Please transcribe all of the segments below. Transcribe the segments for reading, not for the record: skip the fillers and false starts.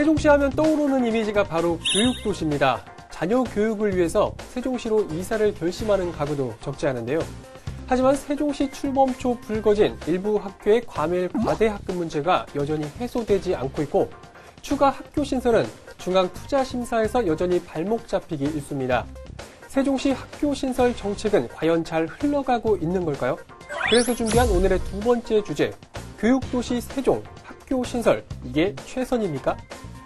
세종시 하면 떠오르는 이미지가 바로 교육도시입니다. 자녀 교육을 위해서 세종시로 이사를 결심하는 가구도 적지 않은데요. 하지만 세종시 출범초 불거진 일부 학교의 과밀 과대 학급 문제가 여전히 해소되지 않고 있고, 추가 학교 신설은 중앙투자심사에서 여전히 발목 잡히기 일쑤입니다. 세종시 학교 신설 정책은 과연 잘 흘러가고 있는 걸까요? 그래서 준비한 오늘의 두 번째 주제, 교육도시 세종, 학교 신설, 이게 최선입니까?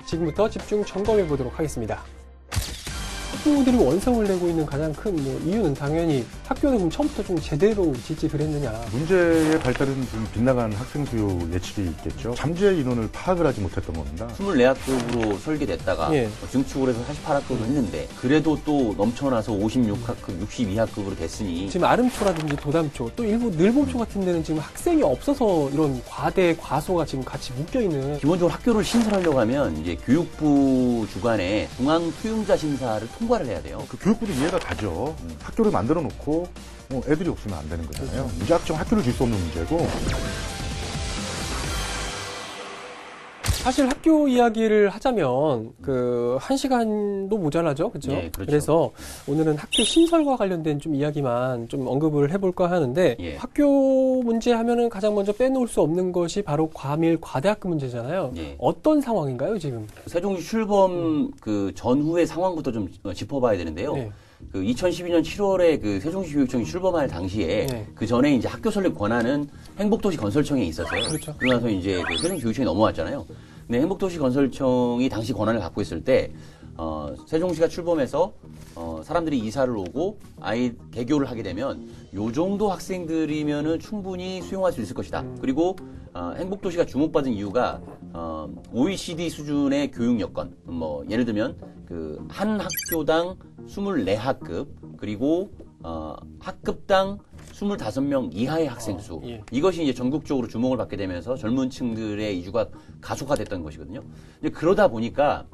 지금부터 집중 점검해 보도록 하겠습니다. 학부모들이 원성을 내고 있는 가장 큰 이유는 당연히 학교는 그럼 처음부터 좀 제대로 짓지 그랬느냐. 문제의 발달은 좀 빗나간 학생 수요 예측이 있겠죠. 잠재 인원을 파악을 하지 못했던 겁니다. 24학급으로 설계됐다가 증축을 해서 48학급으로 했는데 그래도 또 넘쳐나서 56학급, 62학급으로 됐으니 지금 아름초라든지 도담초, 또 일부 늘봄초 같은 데는 지금 학생이 없어서 이런 과대, 과소가 지금 같이 묶여있는. 기본적으로 학교를 신설하려고 하면 이제 교육부 주관의 중앙투용자 심사를 통과를 해야 돼요. 그 교육부도 이해가 가죠. 학교를 만들어 놓고 애들이 없으면 안 되는 거잖아요. 무작정 학교를 질 수 없는 문제고. 사실 학교 이야기를 하자면 한 시간도 모자라죠, 그렇죠? 네, 그렇죠. 그래서 오늘은 학교 신설과 관련된 좀 이야기만 좀 언급을 해볼까 하는데, 학교 문제 하면은 가장 먼저 빼놓을 수 없는 것이 바로 과밀 과대학급 문제잖아요. 어떤 상황인가요, 지금? 세종시 출범 그 전후의 상황부터 좀 짚어봐야 되는데요. 그 2012년 7월에 그 세종시 교육청이 출범할 당시에 그 전에 이제 학교 설립 권한은 행복도시 건설청에 있었어요. 그렇죠. 그러고 나서 이제 그 세종시 교육청이 넘어왔잖아요. 근데 행복도시 건설청이 당시 권한을 갖고 있을 때 세종시가 출범해서 사람들이 이사를 오고 개교를 하게 되면 요 정도 학생들이면은 충분히 수용할 수 있을 것이다. 그리고 행복도시가 주목받은 이유가 OECD 수준의 교육 여건, 예를 들면 그 한 학교당 24학급, 그리고 학급당 25명 이하의 학생 수. 이것이 이제 전국적으로 주목을 받게 되면서 젊은 층들의 이주가 가속화됐던 것이거든요. 근데 그러다 보니까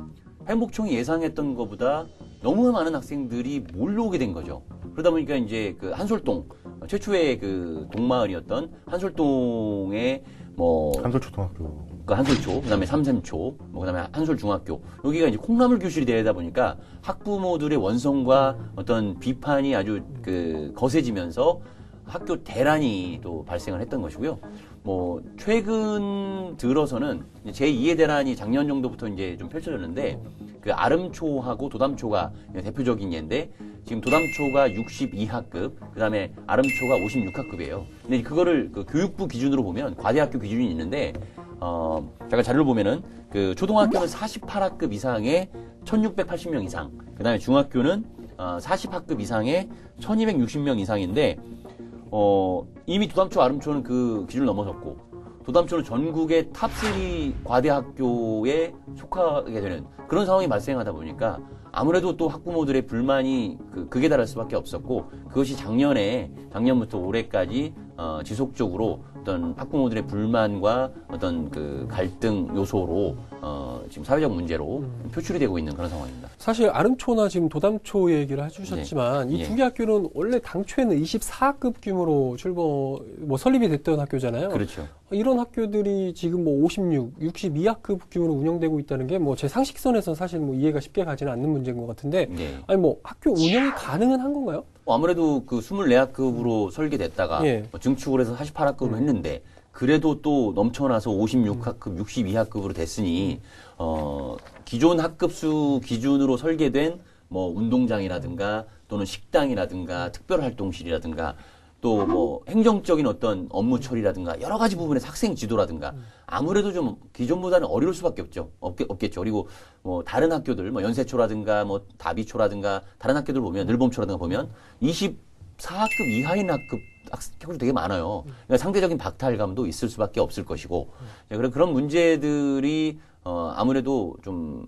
행복청이 예상했던 것보다 너무 많은 학생들이 몰려오게 된 거죠. 그러다 보니까 이제 그 한솔동, 최초의 그 동마을이었던 한솔동의 한솔초등학교. 그 한솔초, 그 다음에 삼샘초, 그 다음에 한솔중학교. 여기가 이제 콩나물 교실이 되다 보니까 학부모들의 원성과 어떤 비판이 아주 거세지면서 학교 대란이 또 발생을 했던 것이고요. 최근 들어서는 제2의 대란이 작년 정도부터 이제 좀 펼쳐졌는데, 그 아름초하고 도담초가 대표적인 예인데, 지금 도담초가 62학급, 그 다음에 아름초가 56학급이에요. 근데 그거를 그 교육부 기준으로 보면 과대학교 기준이 있는데, 제가 자료를 보면은 그 초등학교는 48학급 이상의 1680명 이상, 그 다음에 중학교는 40학급 이상의 1260명 이상인데, 이미 도담초, 아름초는 그 기준을 넘어섰고, 도담초는 전국의 탑3 과대학교에 속하게 되는 그런 상황이 발생하다 보니까 아무래도 또 학부모들의 불만이 극에 달할 수밖에 없었고, 그것이 작년부터 올해까지 지속적으로 어떤 학부모들의 불만과 어떤 그 갈등 요소로 지금 사회적 문제로 표출이 되고 있는 그런 상황입니다. 사실 아름초나 지금 도담초 얘기를 해주셨지만 이 두 개 학교는 원래 당초에는 24학급 규모로 설립이 됐던 학교잖아요. 그렇죠. 이런 학교들이 지금 56, 62학급 규모로 운영되고 있다는 게 제 상식선에서 사실 이해가 쉽게 가지는 않는 문제인 것 같은데, 학교 운영이 가능은 한 건가요? 아무래도 그 24학급으로 설계됐다가 증축을 해서 48학급으로 했는데, 그래도 또 넘쳐나서 56학급, 62학급으로 됐으니 기존 학급수 기준으로 설계된 운동장이라든가 또는 식당이라든가 특별활동실이라든가 또 행정적인 어떤 업무 처리라든가 여러 가지 부분에서 학생 지도라든가 아무래도 좀 기존보다는 어려울 수밖에 없겠죠. 그리고 다른 학교들, 연세초라든가 다비초라든가 다른 학교들 보면, 늘봄초라든가 보면 24학급 이하인 학교도 되게 많아요. 그러니까 상대적인 박탈감도 있을 수밖에 없을 것이고, 그런 문제들이 아무래도 좀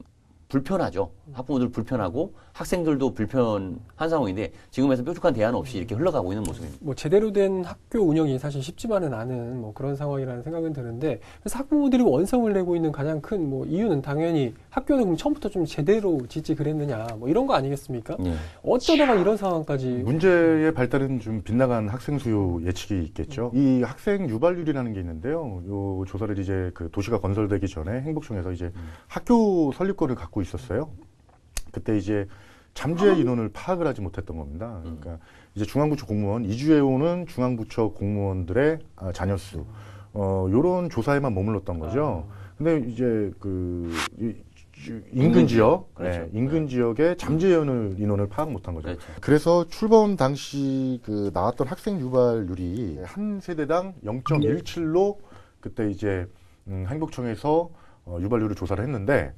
불편하죠. 학부모들 불편하고 학생들도 불편한 상황인데 지금에서 뾰족한 대안 없이 이렇게 흘러가고 있는 모습입니다. 뭐 제대로 된 학교 운영이 사실 쉽지만은 않은 뭐 그런 상황이라는 생각은 드는데 그래서 학부모들이 원성을 내고 있는 가장 큰 뭐 이유는 당연히 학교는 그럼 처음부터 좀 제대로 짓지 그랬느냐 뭐 이런 거 아니겠습니까? 예. 어쩌다가 이런 상황까지 문제의 발달은 좀 빗나간 학생 수요 예측이 있겠죠. 이 학생 유발률이라는 게 있는데요. 요 조사를 이제 그 도시가 건설되기 전에 행복청에서 이제 학교 설립권을 갖고 있었어요. 그때 이제 잠재 인원을 파악을 하지 못했던 겁니다. 그러니까 이제 중앙부처 공무원, 이주해 오는 중앙부처 공무원들의 자녀 수, 요런 조사에만 머물렀던 거죠. 근데 이제 인근 지역, 그렇죠. 네, 인근 지역의 잠재 인원을 파악 못한 거죠. 그렇죠. 그래서 출범 당시 나왔던 학생 유발률이 한 세대당 0.17로 그때 이제 행복청에서 유발률을 조사를 했는데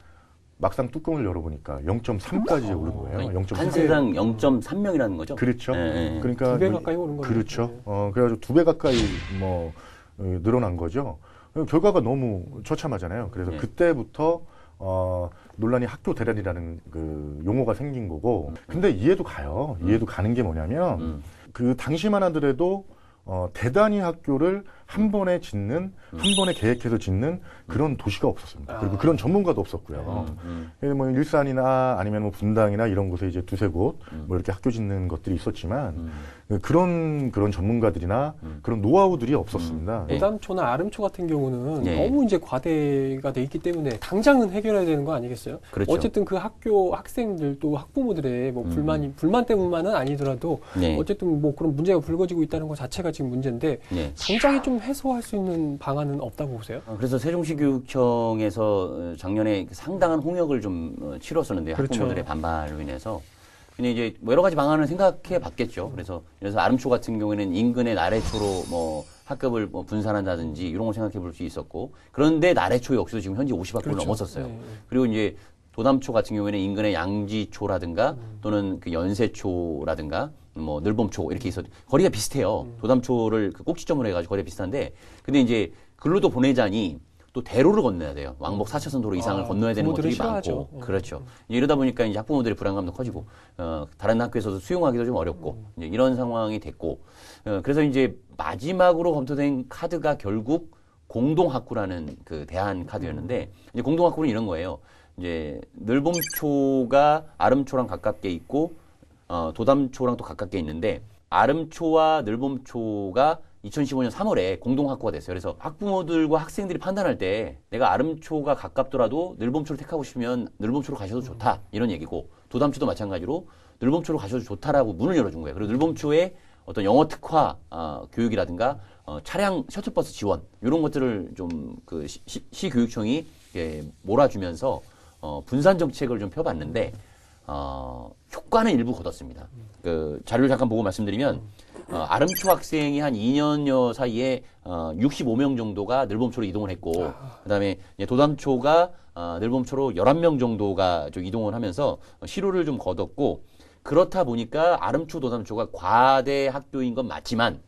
막상 뚜껑을 열어보니까 0.3까지 오른 거예요. 0.3. 한 세상 0.3명이라는 거죠? 그렇죠. 예, 예. 그러니까 두 배 가까이 오른 거죠. 그렇죠. 그래가지고 2배 가까이 늘어난 거죠. 결과가 너무 처참하잖아요. 그래서 예. 그때부터 논란이 학교 대란이라는 그 용어가 생긴 거고. 근데 이해도 가요. 이해도 가는 게 뭐냐면 그 당시만 하더라도 대단위 학교를 한 번에 짓는, 한 번에 계획해서 짓는 그런 도시가 없었습니다. 그리고 그런 전문가도 없었고요. 뭐 일산이나 아니면 뭐 분당이나 이런 곳에 이제 두세 곳 뭐 이렇게 학교 짓는 것들이 있었지만 그런 전문가들이나 그런 노하우들이 없었습니다. 도담초나 아름초 같은 경우는 예. 너무 이제 과대가 돼 있기 때문에 당장은 해결해야 되는 거 아니겠어요? 그렇죠. 어쨌든 그 학교 학생들 또 학부모들의 뭐 불만 때문만은 아니더라도 네. 어쨌든 뭐 그런 문제가 불거지고 있다는 것 자체가 지금 문제인데 네. 당장에 좀 해소할 수 있는 방안은 없다고 보세요? 그래서 세종시 교육청에서 작년에 상당한 홍역을 좀 치렀었는데요. 그렇죠. 학부모들의 반발로 인해서. 근데 이제 뭐 여러 가지 방안을 생각해 봤겠죠. 그래서 아름초 같은 경우에는 인근의 나래초로 뭐 학급을 뭐 분산한다든지 이런 걸 생각해 볼 수 있었고, 그런데 나래초 역시도 지금 현재 50학급을 그렇죠. 넘었었어요. 네. 그리고 이제 도담초 같은 경우에는 인근의 양지초라든가 또는 그 연세초라든가 뭐 늘봄초 이렇게 있어 거리가 비슷해요. 도담초를 그 꼭지점으로 해가지고 거리가 비슷한데, 근데 이제 글로도 보내자니 또 대로를 건너야 돼요. 왕복 4차선 도로 이상을 건너야 되는 부모들은 것들이 싫어하죠. 많고, 그렇죠. 이제 이러다 보니까 이제 학부모들의 불안감도 커지고, 다른 학교에서도 수용하기도 좀 어렵고, 이제 이런 상황이 됐고, 그래서 이제 마지막으로 검토된 카드가 결국 공동학구라는 그 대안 카드였는데, 이제 공동학구는 이런 거예요. 이제 늘봄초가 아름초랑 가깝게 있고, 도담초랑 또 가깝게 있는데, 아름초와 늘봄초가 2015년 3월에 공동학구가 됐어요. 그래서 학부모들과 학생들이 판단할 때 내가 아름초가 가깝더라도 늘봄초를 택하고 싶으면 늘봄초로 가셔도 좋다, 이런 얘기고, 도담초도 마찬가지로 늘봄초로 가셔도 좋다라고 문을 열어준 거예요. 그리고 늘봄초에 어떤 영어 특화 교육이라든가 차량 셔틀버스 지원 이런 것들을 좀 그 시교육청이 몰아주면서 분산 정책을 좀 펴봤는데 효과는 일부 거뒀습니다. 그 자료를 잠깐 보고 말씀드리면 아름초 학생이 한 2년여 사이에 65명 정도가 늘봄초로 이동을 했고, 그다음에 도담초가 늘봄초로 11명 정도가 좀 이동을 하면서 실효를 좀 거뒀고, 그렇다 보니까 아름초, 도담초가 과대 학교인 건 맞지만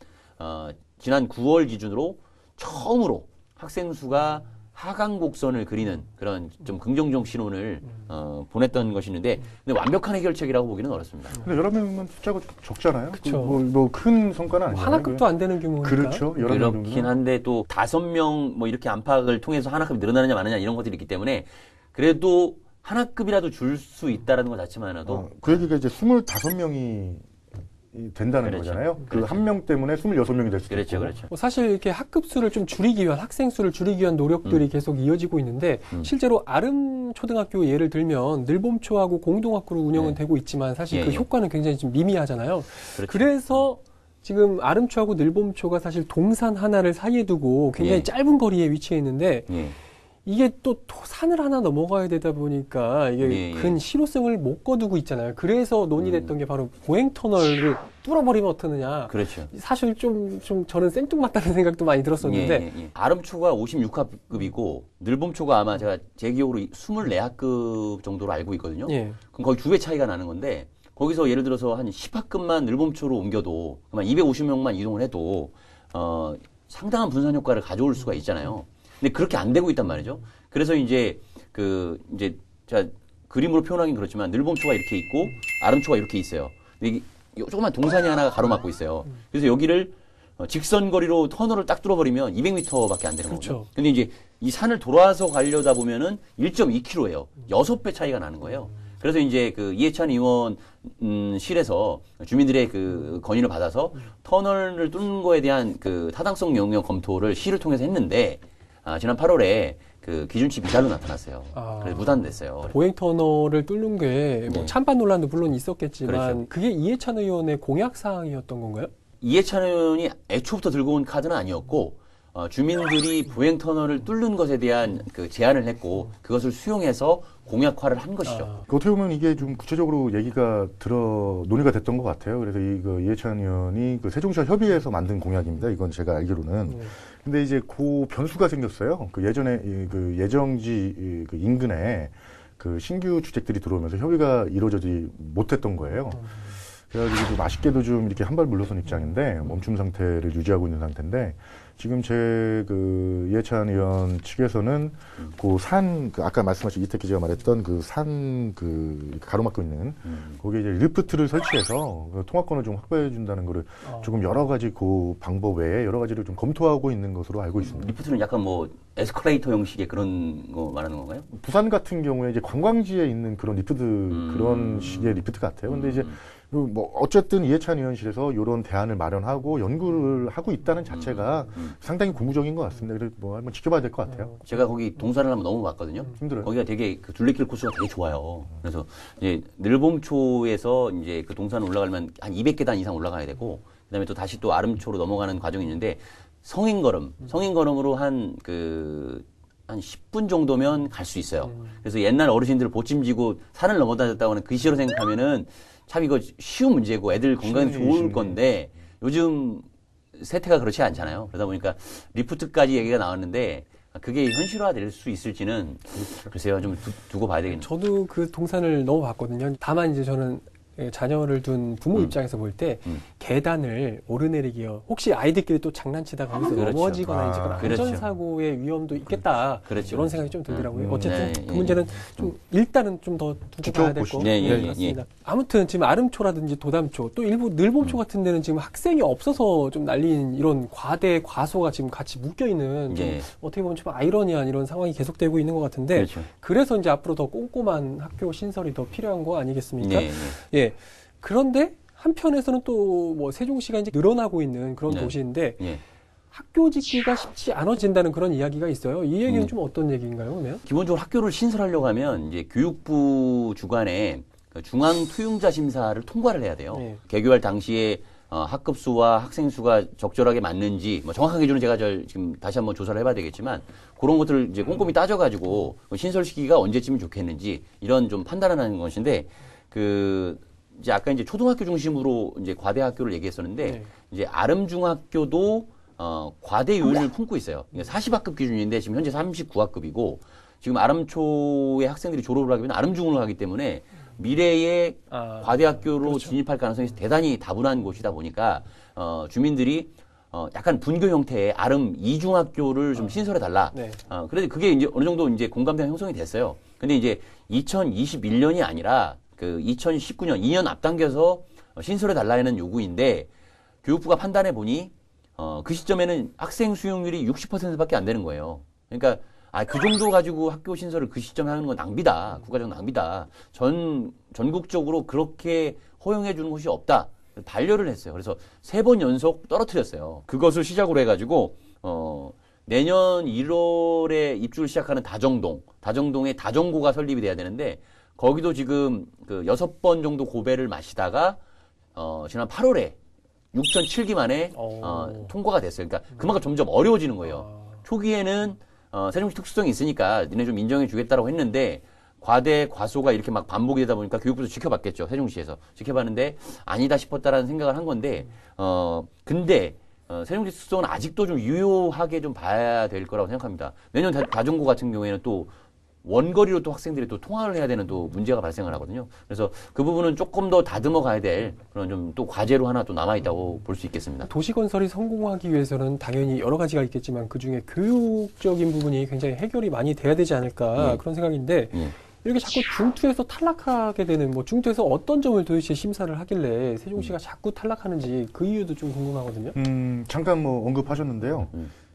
지난 9월 기준으로 처음으로 학생 수가 하강 곡선을 그리는 그런 좀 긍정적 신호를 보냈던 것이 있는데, 근데 완벽한 해결책이라고 보기는 어렵습니다. 근데 11명은 숫자가 적잖아요. 그쵸. 뭐 큰 성과는 아니에요. 한 학급도 안 되는 규모니까. 그렇죠. 11명 그렇긴 정도는. 한데 또 5명 뭐 이렇게 안팎을 통해서 한 학급이 늘어나느냐 마느냐 이런 것들이 있기 때문에 그래도 한 학급이라도 줄 수 있다라는 것 자체만으로도 그 얘기가 이제 25명이 된다는 그렇죠. 거잖아요. 그 한 명 때문에 26명이 될 수도 그렇죠, 있고. 그렇죠. 뭐 사실 이렇게 학급 수를 좀 줄이기 위한 학생 수를 줄이기 위한 노력들이 계속 이어지고 있는데 실제로 아름 초등학교 예를 들면 늘봄초하고 공동학구로 운영은 네. 되고 있지만 사실 예, 그 예. 효과는 굉장히 좀 미미하잖아요. 그렇죠. 그래서 지금 아름초하고 늘봄초가 사실 동산 하나를 사이에 두고 굉장히 예. 짧은 거리에 위치해 있는데 예. 이게 또 산을 하나 넘어가야 되다 보니까 이게 예, 예. 큰 실효성을 못 거두고 있잖아요. 그래서 논의됐던 게 바로 보행터널을 뚫어버리면 어떠느냐. 그렇죠. 사실 좀 저는 생뚱맞다는 생각도 많이 들었었는데 아름초가 56학급이고 늘봄초가 아마 제 기억으로 24학급 정도로 알고 있거든요. 예. 그럼 거의 2배 차이가 나는 건데, 거기서 예를 들어서 한 10학급만 늘봄초로 옮겨도, 그만 250명만 이동을 해도 상당한 분산 효과를 가져올 수가 있잖아요. 근데 그렇게 안 되고 있단 말이죠. 그래서 이제 그 그림으로 표현하긴 그렇지만 늘봉초가 이렇게 있고 아름초가 이렇게 있어요. 근데 이게 조그만 동산이 하나가 가로막고 있어요. 그래서 여기를 직선거리로 터널을 딱 뚫어버리면 200m밖에 안 되는 그렇죠. 거죠. 근데 이제 이 산을 돌아서 가려다 보면은 1.2km예요. 6배 차이가 나는 거예요. 그래서 이제 그 이해찬 의원 실에서 주민들의 그 건의를 받아서 터널을 뚫는 거에 대한 그 타당성 영역 검토를 시를 통해서 했는데 지난 8월에 그 기준치 미달로 나타났어요. 그래서 무단됐어요. 보행 터널을 뚫는 게 뭐 네. 찬반 논란도 물론 있었겠지만 그렇죠. 그게 이해찬 의원의 공약 사항이었던 건가요? 이해찬 의원이 애초부터 들고 온 카드는 아니었고 주민들이 보행 터널을 뚫는 것에 대한 그 제안을 했고 그것을 수용해서 공약화를 한 것이죠. 어떻게 보면 이게 좀 구체적으로 얘기가 논의가 됐던 것 같아요. 그래서 이해찬 의원이 그 세종시와 협의해서 만든 공약입니다. 이건 제가 알기로는. 근데 이제 그 변수가 생겼어요. 그 예전에 그 예정지 그 인근에 그 신규 주택들이 들어오면서 협의가 이루어지지 못했던 거예요. 그래가지고 좀 아쉽게도 좀 이렇게 한 발 물러선 입장인데 멈춤 상태를 유지하고 있는 상태인데 지금 그 이해찬 의원 측에서는 그 아까 말씀하신 이택 기자가 말했던 그 가로막고 있는 거기에 이제 리프트를 설치해서 그 통화권을 좀 확보해 준다는 거를 조금 여러 가지 그 방법 외에 여러 가지를 좀 검토하고 있는 것으로 알고 있습니다. 리프트는 약간 뭐 에스컬레이터 형식의 그런 거 말하는 건가요? 부산 같은 경우에 이제 관광지에 있는 그런 리프트 그런 식의 리프트 같아요. 근데 이제 뭐 어쨌든 이해찬 의원실에서 이런 대안을 마련하고 연구를 하고 있다는 자체가 상당히 고무적인 것 같습니다. 그래서 뭐 한번 지켜봐야 될 것 같아요. 제가 거기 동산을 한번 넘어봤거든요. 힘들어요. 거기가 되게 그 둘레길 코스가 되게 좋아요. 그래서 이제 늘봉초에서 이제 그 동산 올라가려면 한 200계단 이상 올라가야 되고 그다음에 또 다시 또 아름초로 넘어가는 과정이 있는데 성인걸음으로 한 10분 정도면 갈 수 있어요. 그래서 옛날 어르신들 보찜지고 산을 넘어다녔다고 하는 그 시로 생각하면은 참 이거 쉬운 문제고 애들 건강에 좋을 건데 요즘 세태가 그렇지 않잖아요. 그러다 보니까 리프트까지 얘기가 나왔는데 그게 현실화될 수 있을지는 글쎄요. 좀 두고 봐야 되겠네요. 저도 그 동산을 넘어봤거든요. 다만 이제 저는 자녀를 둔 부모 입장에서 볼 때 계단을 오르내리기요. 혹시 아이들끼리 또 장난치다가 거기서 그렇죠. 넘어지거나 이제 그런 그렇죠. 안전사고의 위험도 있겠다. 그렇죠. 이런 생각이 좀 들더라고요. 어쨌든 네, 그 예, 문제는 좀 일단은 좀 더 두고 봐야 될 것 같습니다. 아무튼 지금 아름초라든지 도담초 또 일부 늘봉초 같은 데는 지금 학생이 없어서 좀 날린 이런 과소가 지금 같이 묶여있는 좀 어떻게 보면 좀 아이러니한 이런 상황이 계속되고 있는 것 같은데 그렇죠. 그래서 이제 앞으로 더 꼼꼼한 학교 신설이 더 필요한 거 아니겠습니까? 네, 예. 그런데 한편에서는 또 뭐 세종시가 이제 늘어나고 있는 그런 네. 도시인데 예. 학교 짓기가 쉽지 않아진다는 그런 이야기가 있어요. 이 얘기는 좀 어떤 얘기인가요, 그러면? 기본적으로 학교를 신설하려고 하면 이제 교육부 주관에 그 중앙 투용자 심사를 통과를 해야 돼요. 네. 개교할 당시에 학급 수와 학생 수가 적절하게 맞는지 뭐 정확한 기준은 제가 지금 다시 한번 조사를 해봐야 되겠지만 그런 것들을 이제 꼼꼼히 따져가지고 신설 시기가 언제쯤이 좋겠는지 이런 좀 판단하는 것인데 이제 아까 이제 초등학교 중심으로 이제 과대 학교를 얘기했었는데 네. 이제 아름중학교도 과대율을 품고 있어요. 40학급 기준인데 지금 현재 39학급이고 지금 아름초의 학생들이 졸업을 하게 되면 아름중으로 가기 때문에 미래의 과대학교로 그렇죠. 진입할 가능성이 대단히 다분한 곳이다 보니까 주민들이 약간 분교 형태의 아름 이중학교를 좀 신설해 달라. 네. 그래서 그게 이제 어느 정도 이제 공감대가 형성이 됐어요. 근데 이제 2021년이 아니라 그 2019년 2년 앞당겨서 신설해 달라는 요구인데 교육부가 판단해 보니 그 시점에는 학생 수용률이 60%밖에 안 되는 거예요. 그러니까 그 정도 가지고 학교 신설을 그 시점에 하는 건 낭비다. 국가적 낭비다. 전국적으로 그렇게 허용해 주는 곳이 없다. 반려를 했어요. 그래서 3번 연속 떨어뜨렸어요. 그것을 시작으로 해가지고 내년 1월에 입주를 시작하는 다정동에 다정고가 설립이 돼야 되는데 거기도 지금 그 6번 정도 고배를 마시다가 지난 8월에 6,007기 만에 통과가 됐어요. 그러니까 그만큼 점점 어려워지는 거예요. 초기에는 세종시 특수성이 있으니까 니네 좀 인정해 주겠다라고 했는데 과대 과소가 이렇게 막 반복이 되다 보니까 교육부도 지켜봤겠죠. 세종시에서 지켜봤는데 아니다 싶었다라는 생각을 한 건데 근데 세종시 특수성은 아직도 좀 유효하게 좀 봐야 될 거라고 생각합니다. 내년 다정고 같은 경우에는 또 원거리로 또 학생들이 또 통학을 해야 되는 또 문제가 발생을 하거든요. 그래서 그 부분은 조금 더 다듬어 가야 될 그런 좀 또 과제로 하나 또 남아 있다고 볼 수 있겠습니다. 도시 건설이 성공하기 위해서는 당연히 여러 가지가 있겠지만 그 중에 교육적인 부분이 굉장히 해결이 많이 돼야 되지 않을까 그런 생각인데 이렇게 자꾸 중투에서 탈락하게 되는, 뭐 중투에서 어떤 점을 도대체 심사를 하길래 세종시가 자꾸 탈락하는지 그 이유도 좀 궁금하거든요. 잠깐 뭐 언급하셨는데요.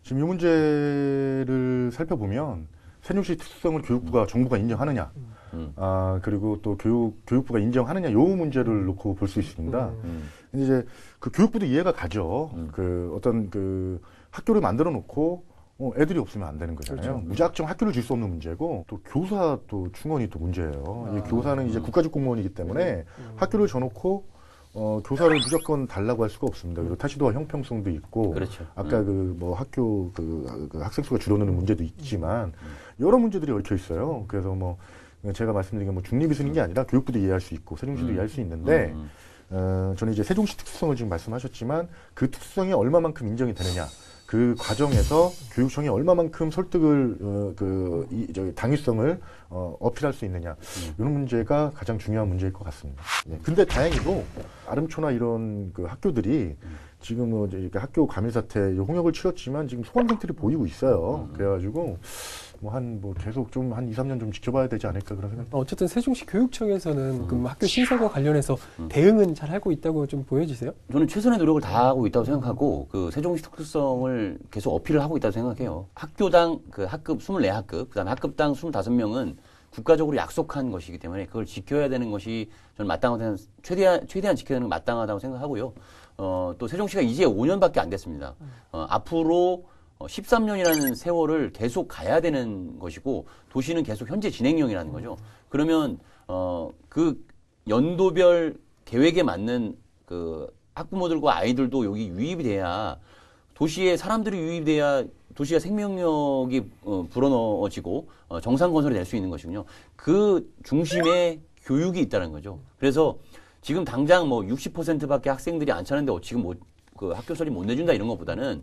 지금 이 문제를 살펴보면 세종시 특수성을 교육부가 정부가 인정하느냐, 그리고 또 교육부가 인정하느냐, 요 문제를 놓고 볼 수 있습니다. 근데 이제 그 교육부도 이해가 가죠. 그 어떤 그 학교를 만들어 놓고 애들이 없으면 안 되는 거잖아요. 그렇죠. 무작정 학교를 줄 수 없는 문제고, 또 교사 또 충원이 또 문제예요. 이 교사는 이제 국가직 공무원이기 때문에 학교를 줘놓고 교사를 무조건 달라고 할 수가 없습니다. 그리고 타시도와 형평성도 있고, 그렇죠. 아까 그 뭐 학교 그 학생 수가 줄어드는 문제도 있지만 여러 문제들이 얽혀 있어요. 그래서 뭐 제가 말씀드린 게 뭐 중립이 쓰는 게 아니라 교육부도 이해할 수 있고 세종시도 이해할 수 있는데, 저는 이제 세종시 특수성을 지금 말씀하셨지만 그 특수성이 얼마만큼 인정이 되느냐, 그 과정에서 교육청이 얼마만큼 설득을 당위성을 어필할 수 있느냐, 이런 문제가 가장 중요한 문제일 것 같습니다. 예. 근데 다행히도 아름초나 이런 그 학교들이 지금 뭐 이제 학교 과밀 사태 홍역을 치렀지만 지금 소강 상태를 보이고 있어요. 그래가지고 뭐 계속 좀 한 2, 3년 좀 지켜봐야 되지 않을까 그런 생각. 어쨌든 세종시 교육청에서는 그 학교 신설과 관련해서 대응은 잘 하고 있다고 좀 보여지세요? 저는 최선의 노력을 다하고 있다고 생각하고 그 세종시 특수성을 계속 어필을 하고 있다고 생각해요. 학교당 그 학급 24학급, 그다음에 학급당 25명은 국가적으로 약속한 것이기 때문에 그걸 지켜야 되는 것이 저는 마땅하다고 최대한 지켜야 되는 게 마땅하다고 생각하고요. 또 세종시가 이제 5년밖에 안 됐습니다. 앞으로 13년이라는 세월을 계속 가야 되는 것이고 도시는 계속 현재 진행형이라는 거죠. 그러면 그 연도별 계획에 맞는 그 학부모들과 아이들도 여기 유입이 돼야 도시에 사람들이 유입이 돼야 도시가 생명력이 불어넣어지고 정상 건설이 될 수 있는 것이군요. 그 중심에 교육이 있다는 거죠. 그래서 지금 당장 뭐 60%밖에 학생들이 안 차는데 지금 뭐 그 학교 설립 못 내준다 이런 것보다는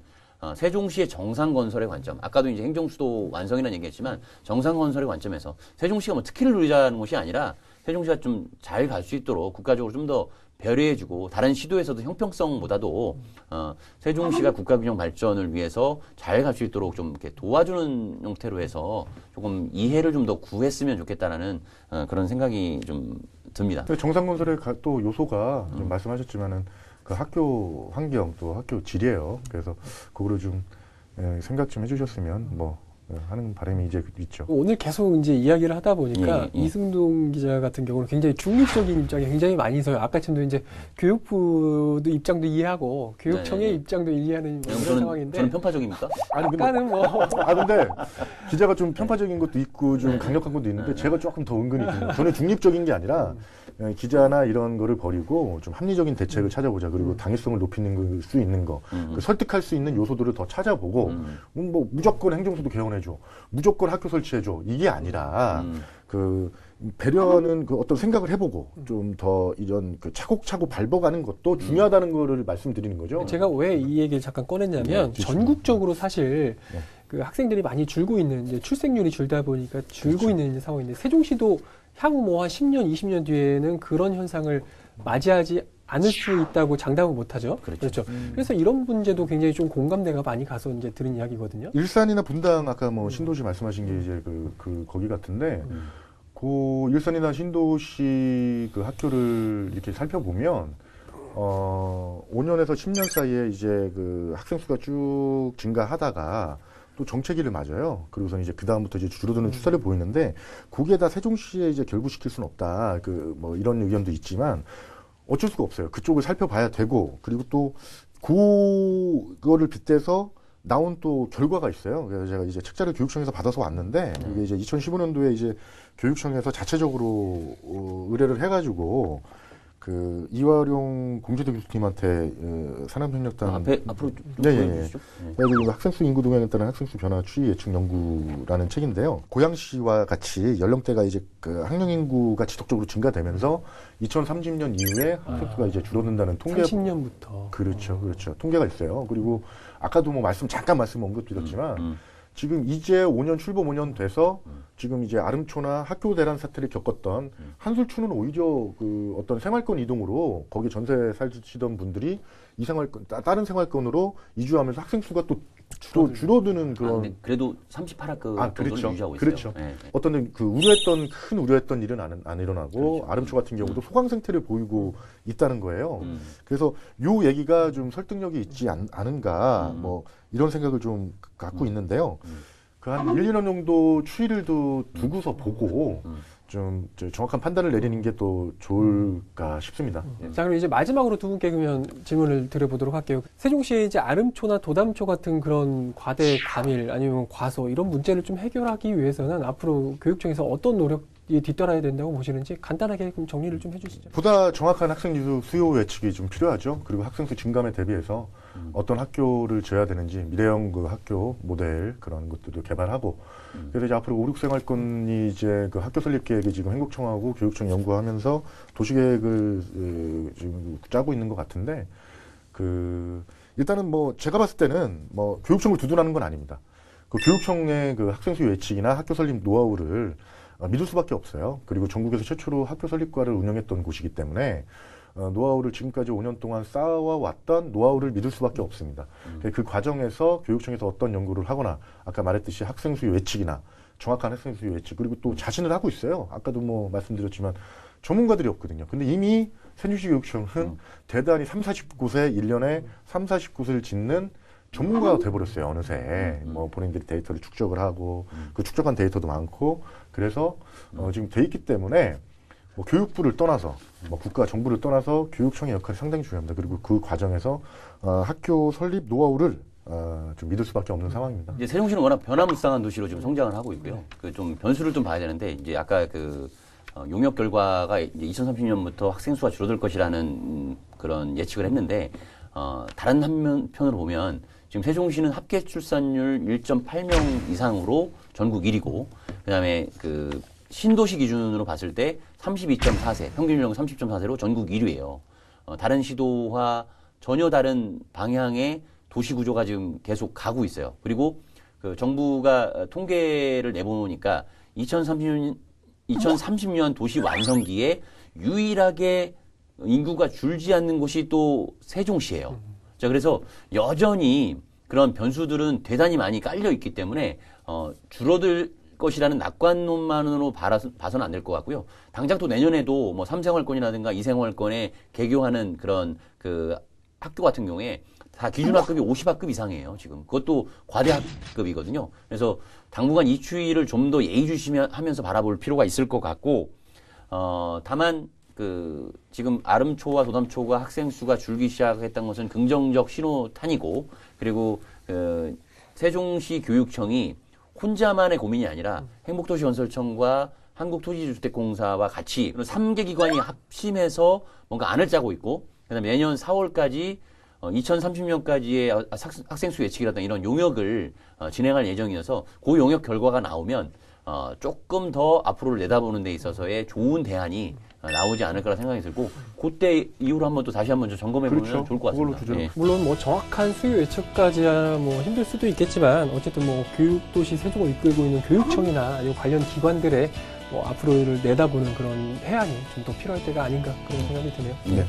세종시의 정상 건설의 관점, 아까도 이제 행정수도 완성이라는 얘기했지만 정상 건설의 관점에서 세종시가 뭐 특혜를 누리자는 것이 아니라 세종시가 좀 잘 갈 수 있도록 국가적으로 좀 더 배려해주고 다른 시도에서도 형평성보다도 세종시가 국가균형 발전을 위해서 잘 갈 수 있도록 좀 이렇게 도와주는 형태로 해서 조금 이해를 좀 더 구했으면 좋겠다라는 그런 생각이 좀 듭니다. 정상 건설의 또 요소가 좀 말씀하셨지만은 그 학교 환경 또 학교 질이에요. 그래서 그거를 좀 생각 좀 해주셨으면 뭐 하는 바람이 이제 있죠. 오늘 계속 이제 이야기를 하다 보니까 예. 이승동 기자 같은 경우는 굉장히 중립적인 입장이 굉장히 많이 서요. 아까쯤도 이제 교육부도 입장도 이해하고 교육청의 네. 입장도 이해하는 뭐 그런 상황인데. 저는 편파적입니까? 아까는 뭐 근데 기자가 좀 편파적인 것도 있고 좀 강력한 것도 있는데 제가 조금 더 은근히 저는 중립적인 게 아니라 기자나 이런 거를 버리고 좀 합리적인 대책을 찾아보자. 그리고 당위성을 높이는 수 있는 거, 그 설득할 수 있는 요소들을 더 찾아보고 뭐 무조건 행정수도 개헌해줘, 무조건 학교 설치해줘, 이게 아니라 그 배려는 그 어떤 생각을 해보고 좀 더 이런 그 차곡차곡 밟아가는 것도 중요하다는 거를 말씀드리는 거죠. 제가 왜 이 얘기를 잠깐 꺼냈냐면 전국적으로 사실 그 학생들이 많이 줄고 있는 이제 출생률이 줄다 보니까 줄고 있는 이제 상황인데 세종시도 향후 뭐 한 10년, 20년 뒤에는 그런 현상을 맞이하지 않을 수 있다고 장담을 못하죠. 그렇죠. 그래서 이런 문제도 굉장히 좀 공감대가 많이 가서 이제 들은 이야기거든요. 일산이나 분당 아까 뭐 신도시 말씀하신 게 이제 거기 같은데 그 일산이나 신도시 그 학교를 이렇게 살펴보면 5년에서 10년 사이에 이제 그 학생 수가 쭉 증가하다가 또 정체기를 맞아요. 그리고서 이제 그 다음부터 이제 줄어드는 추세를 보이는데 거기에다 세종시에 이제 결부시킬 수는 없다. 그 뭐 이런 의견도 있지만 어쩔 수가 없어요. 그쪽을 살펴봐야 되고 그리고 또 그거를 빗대서 나온 또 결과가 있어요. 그래서 제가 이제 책자를 교육청에서 받아서 왔는데 이게 이제 2015년도에 이제 교육청에서 자체적으로 의뢰를 해가지고 그 이화룡 공주대 교수님한테 산업협력단 앞으로 좀 예. 보여주시죠. 그래서 학생수 인구 동향에 따른 학생수 변화 추이 예측 연구라는 책인데요. 고양시와 같이 연령대가 이제 그 학령 인구가 지속적으로 증가되면서 2030년 이후에 학생수가 이제 줄어든다는 통계 30년부터 그렇죠. 통계가 있어요. 그리고 아까도 뭐 잠깐 말씀 언급드렸지만 지금 이제 5년 출범 5년 돼서 지금 이제 아름초나 학교 대란 사태를 겪었던 한술초는 오히려 그 어떤 생활권 이동으로 거기 전세 살시던 분들이 이 생활권 다른 생활권으로 이주하면서 학생 수가 또 줄어드는 그런. 근데 그래도 38학급 정도는 그렇죠. 유지하고 있어요. 그렇죠. 네. 어떤 그 큰 우려했던 일은 안 일어나고 그렇죠. 아름초 같은 경우도 소강 상태를 보이고 있다는 거예요. 음. 그래서 요 얘기가 좀 설득력이 있지 않은가 뭐 이런 생각을 좀 갖고 있는데요. 그 한 1, 2년 정도 추이를 두고서 보고 좀 정확한 판단을 내리는 게 또 좋을까 싶습니다. 자, 그럼 이제 마지막으로 두 분께 그러면 질문을 드려보도록 할게요. 세종시에 이제 아름초나 도담초 같은 그런 과대 과밀 아니면 과소 이런 문제를 좀 해결하기 위해서는 앞으로 교육청에서 어떤 노력이 뒤따라야 된다고 보시는지 간단하게 그럼 정리를 좀 해주시죠. 보다 정확한 학생 수요 예측이 좀 필요하죠. 그리고 학생 수 증감에 대비해서 어떤 학교를 지어야 되는지 미래형 그 학교 모델 그런 것들도 개발하고 그래서 이제 앞으로 5, 6생활권이 이제 그 학교 설립 계획이 지금 행복청하고 교육청 연구하면서 도시계획을 지금 짜고 있는 것 같은데 일단은 뭐 제가 봤을 때는 뭐 교육청을 두둔하는 건 아닙니다. 그 교육청의 그 학생 수요 예측이나 학교 설립 노하우를 믿을 수밖에 없어요. 그리고 전국에서 최초로 학교 설립과를 운영했던 곳이기 때문에 노하우를 지금까지 5년 동안 쌓아왔던 노하우를 믿을 수밖에 없습니다. 그 과정에서 교육청에서 어떤 연구를 하거나 아까 말했듯이 학생 수요 예측이나 정확한 학생 수요 예측 그리고 또 자신을 하고 있어요. 아까도 뭐 말씀드렸지만 전문가들이 없거든요. 근데 이미 세종시 교육청은 대단히 30-40곳에 1년에 30-40곳을 짓는 전문가가 돼버렸어요. 어느새 뭐 본인들이 데이터를 축적을 하고 그 축적한 데이터도 많고 그래서 지금 돼 있기 때문에 뭐 교육부를 떠나서 뭐 국가 정부를 떠나서 교육청의 역할이 상당히 중요합니다. 그리고 그 과정에서 학교 설립 노하우를 좀 믿을 수밖에 없는 상황입니다. 이제 세종시는 워낙 변화무쌍한 도시로 지금 성장을 하고 있고요. 그 좀 변수를 좀 봐야 되는데 이제 아까 그 용역 결과가 이제 2030년부터 학생 수가 줄어들 것이라는 그런 예측을 했는데 다른 한편으로 보면 지금 세종시는 합계 출산율 1.8명 이상으로 전국 1위고 그다음에 그 신도시 기준으로 봤을 때 32.4세, 평균 연령 30.4세로 전국 1위예요. 다른 시도와 전혀 다른 방향의 도시 구조가 지금 계속 가고 있어요. 그리고 그 정부가 통계를 내보니까 2030년 도시 완성기에 유일하게 인구가 줄지 않는 곳이 또 세종시예요. 자, 그래서 여전히 그런 변수들은 대단히 많이 깔려 있기 때문에 줄어들 것이라는 낙관론만으로 봐서는 안 될 것 같고요. 당장 또 내년에도 뭐 3생활권이라든가 2생활권에 개교하는 그런 그 학교 같은 경우에 다 기준학급이 50학급 이상이에요, 지금. 그것도 과대학급이거든요. 그래서 당분간 이 추이를 좀 더 예의주시하면서 바라볼 필요가 있을 것 같고, 다만, 지금 아름초와 도담초가 학생 수가 줄기 시작했던 것은 긍정적 신호탄이고, 그리고 세종시 교육청이 혼자만의 고민이 아니라 행복도시건설청과 한국토지주택공사와 같이 3개 기관이 합심해서 뭔가 안을 짜고 있고 그다음에 내년 4월까지 2030년까지의 학생 수 예측이라든가 이런 용역을 진행할 예정이어서 그 용역 결과가 나오면 조금 더 앞으로를 내다보는 데 있어서의 좋은 대안이 나오지 않을까라 생각이 들고 그때 이후로 한번 또 다시 한번 좀 점검해 보면 좋을 것 같습니다. 예. 물론 뭐 정확한 수요 예측까지야 뭐 힘들 수도 있겠지만 어쨌든 뭐 교육도시 세종을 이끌고 있는 교육청이나 아니면 관련 기관들의 뭐 앞으로를 내다보는 그런 해안이 좀 더 필요할 때가 아닌가 그런 생각이 드네요. 네.